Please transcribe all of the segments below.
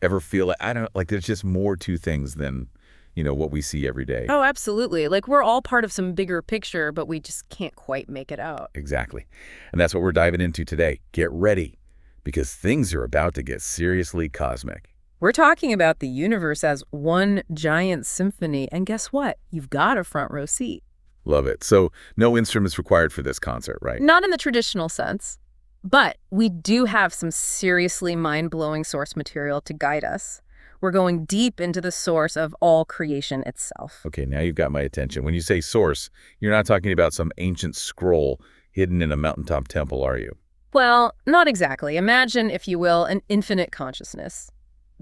Ever feel like, I don't, like there's just more to things than, what we see every day? Oh, absolutely. Like we're all part of some bigger picture, but we just can't quite make it out. Exactly. And that's what we're diving into today. Get ready, because things are about to get seriously cosmic. We're talking about the universe as one giant symphony, and guess what? You've got a front row seat. Love it. So no instruments required for this concert, right? Not in the traditional sense, but we do have some seriously mind-blowing source material to guide us. We're going deep into the source of all creation itself. Okay, now you've got my attention. When you say source, you're not talking about some ancient scroll hidden in a mountaintop temple, are you? Well, not exactly. Imagine, if you will, an infinite consciousness.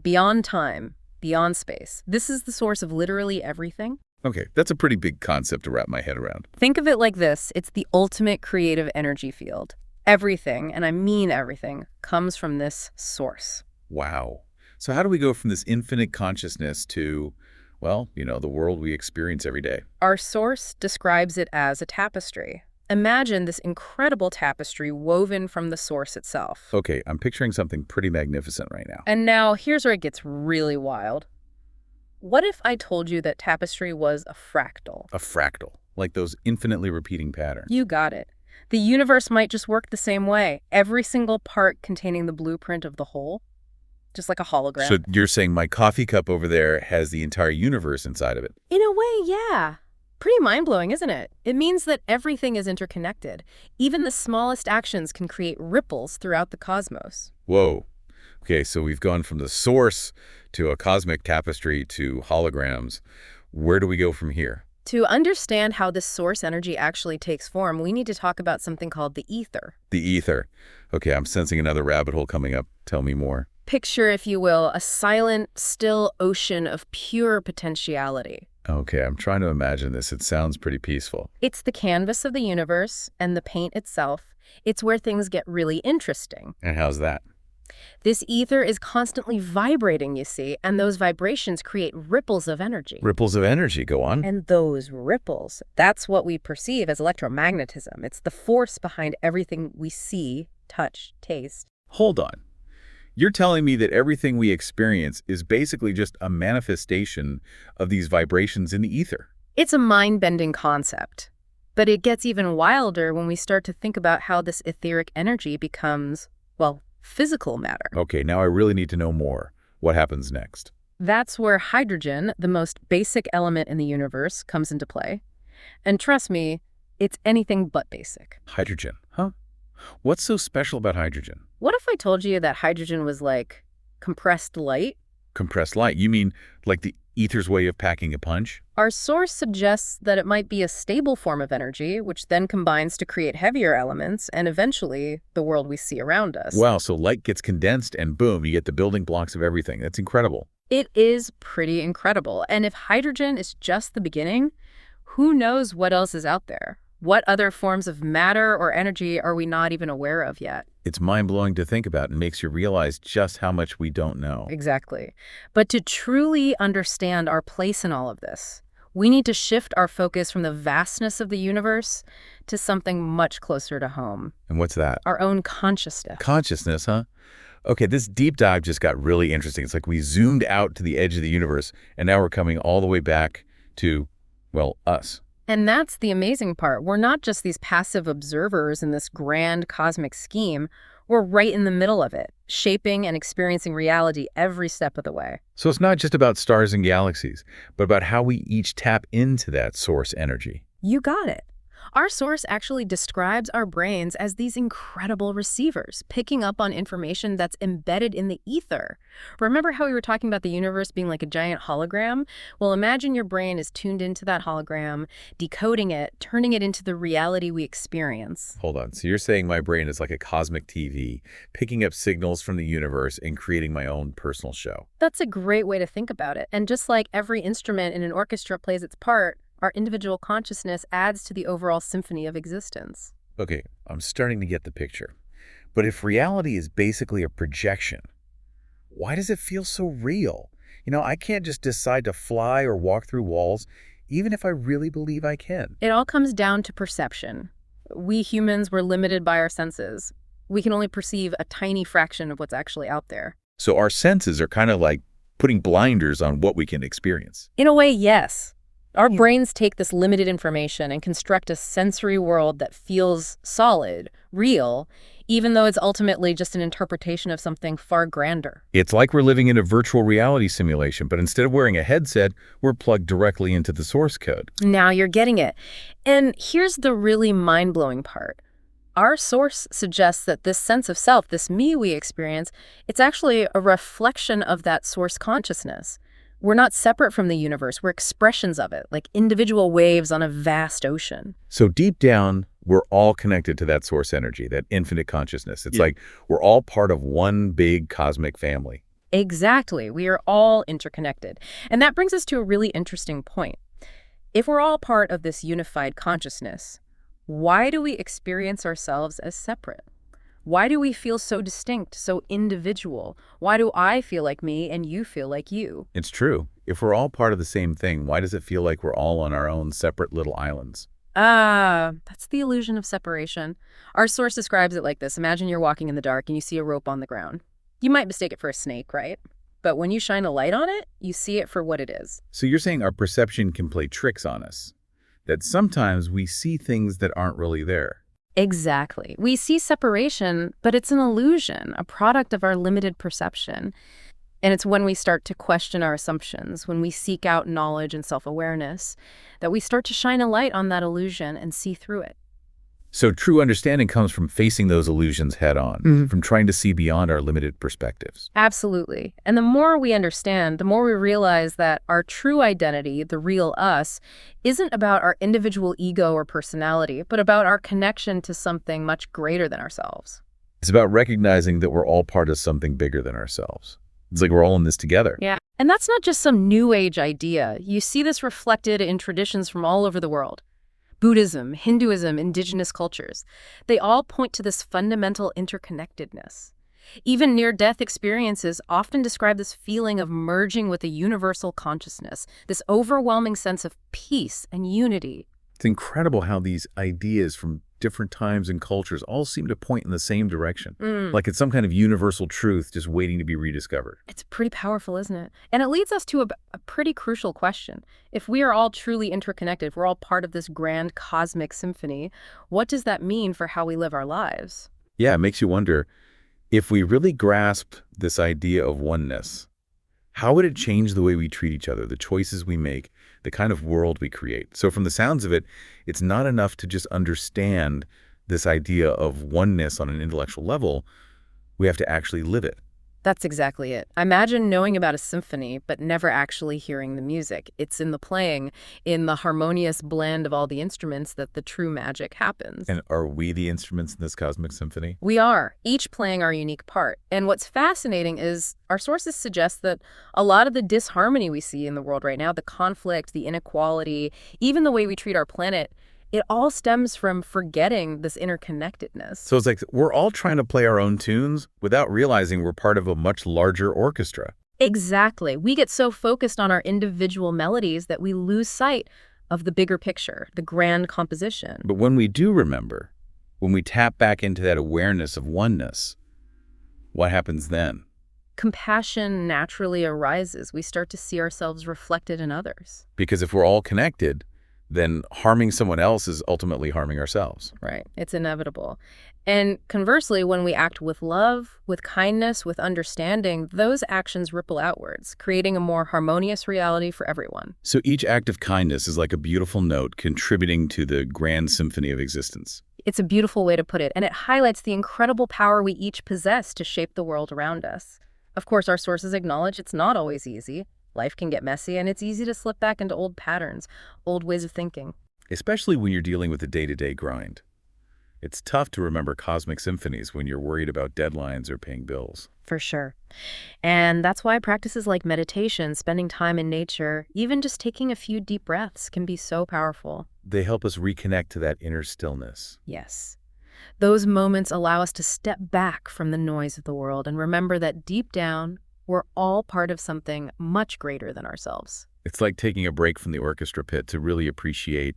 Beyond time, beyond space. This is the source of literally everything. Okay, that's a pretty big concept to wrap my head around. Think of it like this. It's the ultimate creative energy field. Everything, and I mean everything, comes from this source. Wow. So how do we go from this infinite consciousness to, well, the world we experience every day? Our source describes it as a tapestry. Imagine this incredible tapestry woven from the source itself. Okay, I'm picturing something pretty magnificent right now. And now here's where it gets really wild. What if I told you that tapestry was a fractal? A fractal, like those infinitely repeating patterns. You got it. The universe might just work the same way. Every single part containing the blueprint of the whole, just like a hologram. So you're saying my coffee cup over there has the entire universe inside of it? In a way, yeah. Pretty mind-blowing, isn't it? It means that everything is interconnected. Even the smallest actions can create ripples throughout the cosmos. Whoa. Okay, so we've gone from the source to a cosmic tapestry to holograms. Where do we go from here? To understand how this source energy actually takes form, we need to talk about something called the ether. The ether. Okay, I'm sensing another rabbit hole coming up. Tell me more. Picture, if you will, a silent, still ocean of pure potentiality. Okay, I'm trying to imagine this. It sounds pretty peaceful. It's the canvas of the universe and the paint itself. It's where things get really interesting. And how's that? This ether is constantly vibrating, you see, and those vibrations create ripples of energy. Ripples of energy, go on. And those ripples, that's what we perceive as electromagnetism. It's the force behind everything we see, touch, taste. Hold on. You're telling me that everything we experience is basically just a manifestation of these vibrations in the ether? It's a mind-bending concept. But it gets even wilder when we start to think about how this etheric energy becomes, well, physical matter. Okay, now I really need to know more. What happens next? That's where hydrogen, the most basic element in the universe, comes into play. And trust me, it's anything but basic. Hydrogen, huh? What's so special about hydrogen? What if I told you that hydrogen was like compressed light? Compressed light? You mean like the ether's way of packing a punch? Our source suggests that it might be a stable form of energy, which then combines to create heavier elements and eventually the world we see around us. Wow, so light gets condensed and boom, you get the building blocks of everything. That's incredible. It is pretty incredible. And if hydrogen is just the beginning, who knows what else is out there? What other forms of matter or energy are we not even aware of yet? It's mind-blowing to think about and makes you realize just how much we don't know. Exactly. But to truly understand our place in all of this, we need to shift our focus from the vastness of the universe to something much closer to home. And what's that? Our own consciousness. Consciousness, huh? Okay, this deep dive just got really interesting. It's like we zoomed out to the edge of the universe, and now we're coming all the way back to, well, us. And that's the amazing part. We're not just these passive observers in this grand cosmic scheme. We're right in the middle of it, shaping and experiencing reality every step of the way. So it's not just about stars and galaxies, but about how we each tap into that source energy. You got it. Our source actually describes our brains as these incredible receivers, picking up on information that's embedded in the ether. Remember how we were talking about the universe being like a giant hologram? Well, imagine your brain is tuned into that hologram, decoding it, turning it into the reality we experience. Hold on. So you're saying my brain is like a cosmic TV, picking up signals from the universe and creating my own personal show. That's a great way to think about it. And just like every instrument in an orchestra plays its part, our individual consciousness adds to the overall symphony of existence. Okay, I'm starting to get the picture. But if reality is basically a projection, why does it feel so real? I can't just decide to fly or walk through walls, even if I really believe I can. It all comes down to perception. We humans were limited by our senses. We can only perceive a tiny fraction of what's actually out there. So our senses are kind of like putting blinders on what we can experience. In a way, yes. Our Yeah. brains take this limited information and construct a sensory world that feels solid, real, even though it's ultimately just an interpretation of something far grander. It's like we're living in a virtual reality simulation, but instead of wearing a headset, we're plugged directly into the source code. Now you're getting it. And here's the really mind-blowing part. Our source suggests that this sense of self, this me we experience, it's actually a reflection of that source consciousness. We're not separate from the universe. We're expressions of it, like individual waves on a vast ocean. So deep down, we're all connected to that source energy, that infinite consciousness. It's like we're all part of one big cosmic family. Exactly. We are all interconnected. And that brings us to a really interesting point. If we're all part of this unified consciousness, why do we experience ourselves as separate? Why do we feel so distinct, so individual? Why do I feel like me and you feel like you? It's true. If we're all part of the same thing, why does it feel like we're all on our own separate little islands? That's the illusion of separation. Our source describes it like this. Imagine you're walking in the dark and you see a rope on the ground. You might mistake it for a snake, right? But when you shine a light on it, you see it for what it is. So you're saying our perception can play tricks on us, that sometimes we see things that aren't really there. Exactly. We see separation, but it's an illusion, a product of our limited perception. And it's when we start to question our assumptions, when we seek out knowledge and self-awareness, that we start to shine a light on that illusion and see through it. So true understanding comes from facing those illusions head on, from trying to see beyond our limited perspectives. Absolutely. And the more we understand, the more we realize that our true identity, the real us, isn't about our individual ego or personality, but about our connection to something much greater than ourselves. It's about recognizing that we're all part of something bigger than ourselves. It's like we're all in this together. Yeah. And that's not just some new age idea. You see this reflected in traditions from all over the world. Buddhism, Hinduism, indigenous cultures, they all point to this fundamental interconnectedness. Even near-death experiences often describe this feeling of merging with a universal consciousness, this overwhelming sense of peace and unity. It's incredible how these ideas from different times and cultures all seem to point in the same direction, like it's some kind of universal truth just waiting to be rediscovered. It's pretty powerful, isn't it? And it leads us to a pretty crucial question. If we are all truly interconnected, if we're all part of this grand cosmic symphony, what does that mean for how we live our lives? Yeah, it makes you wonder, if we really grasped this idea of oneness, how would it change the way we treat each other, the choices we make, the kind of world we create? So from the sounds of it, it's not enough to just understand this idea of oneness on an intellectual level. We have to actually live it. That's exactly it. Imagine knowing about a symphony, but never actually hearing the music. It's in the playing, in the harmonious blend of all the instruments that the true magic happens. And are we the instruments in this cosmic symphony? We are, each playing our unique part. And what's fascinating is our sources suggest that a lot of the disharmony we see in the world right now, the conflict, the inequality, even the way we treat our planet, it all stems from forgetting this interconnectedness. So it's like we're all trying to play our own tunes without realizing we're part of a much larger orchestra. Exactly. We get so focused on our individual melodies that we lose sight of the bigger picture, the grand composition. But when we do remember, when we tap back into that awareness of oneness, what happens then? Compassion naturally arises. We start to see ourselves reflected in others. Because if we're all connected, then harming someone else is ultimately harming ourselves. Right. It's inevitable. And conversely, when we act with love, with kindness, with understanding, those actions ripple outwards, creating a more harmonious reality for everyone. So each act of kindness is like a beautiful note contributing to the grand symphony of existence. It's a beautiful way to put it, and it highlights the incredible power we each possess to shape the world around us. Of course, our sources acknowledge it's not always easy. Life can get messy, and it's easy to slip back into old patterns, old ways of thinking. Especially when you're dealing with the day-to-day grind. It's tough to remember cosmic symphonies when you're worried about deadlines or paying bills. For sure. And that's why practices like meditation, spending time in nature, even just taking a few deep breaths can be so powerful. They help us reconnect to that inner stillness. Yes. Those moments allow us to step back from the noise of the world and remember that deep down, we're all part of something much greater than ourselves. It's like taking a break from the orchestra pit to really appreciate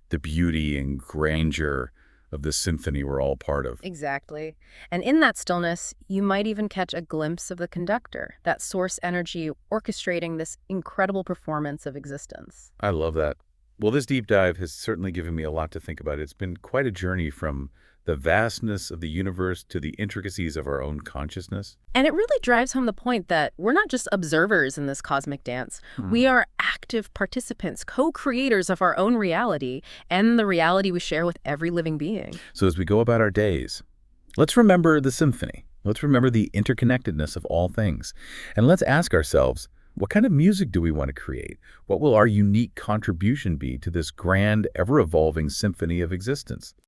the beauty and grandeur of this symphony we're all part of. Exactly. And in that stillness, you might even catch a glimpse of the conductor, that source energy orchestrating this incredible performance of existence. I love that. Well, this deep dive has certainly given me a lot to think about. It's been quite a journey from the vastness of the universe to the intricacies of our own consciousness. And it really drives home the point that we're not just observers in this cosmic dance. Hmm. We are active participants, co-creators of our own reality and the reality we share with every living being. So as we go about our days, let's remember the symphony. Let's remember the interconnectedness of all things. And let's ask ourselves, what kind of music do we want to create? What will our unique contribution be to this grand, ever-evolving symphony of existence?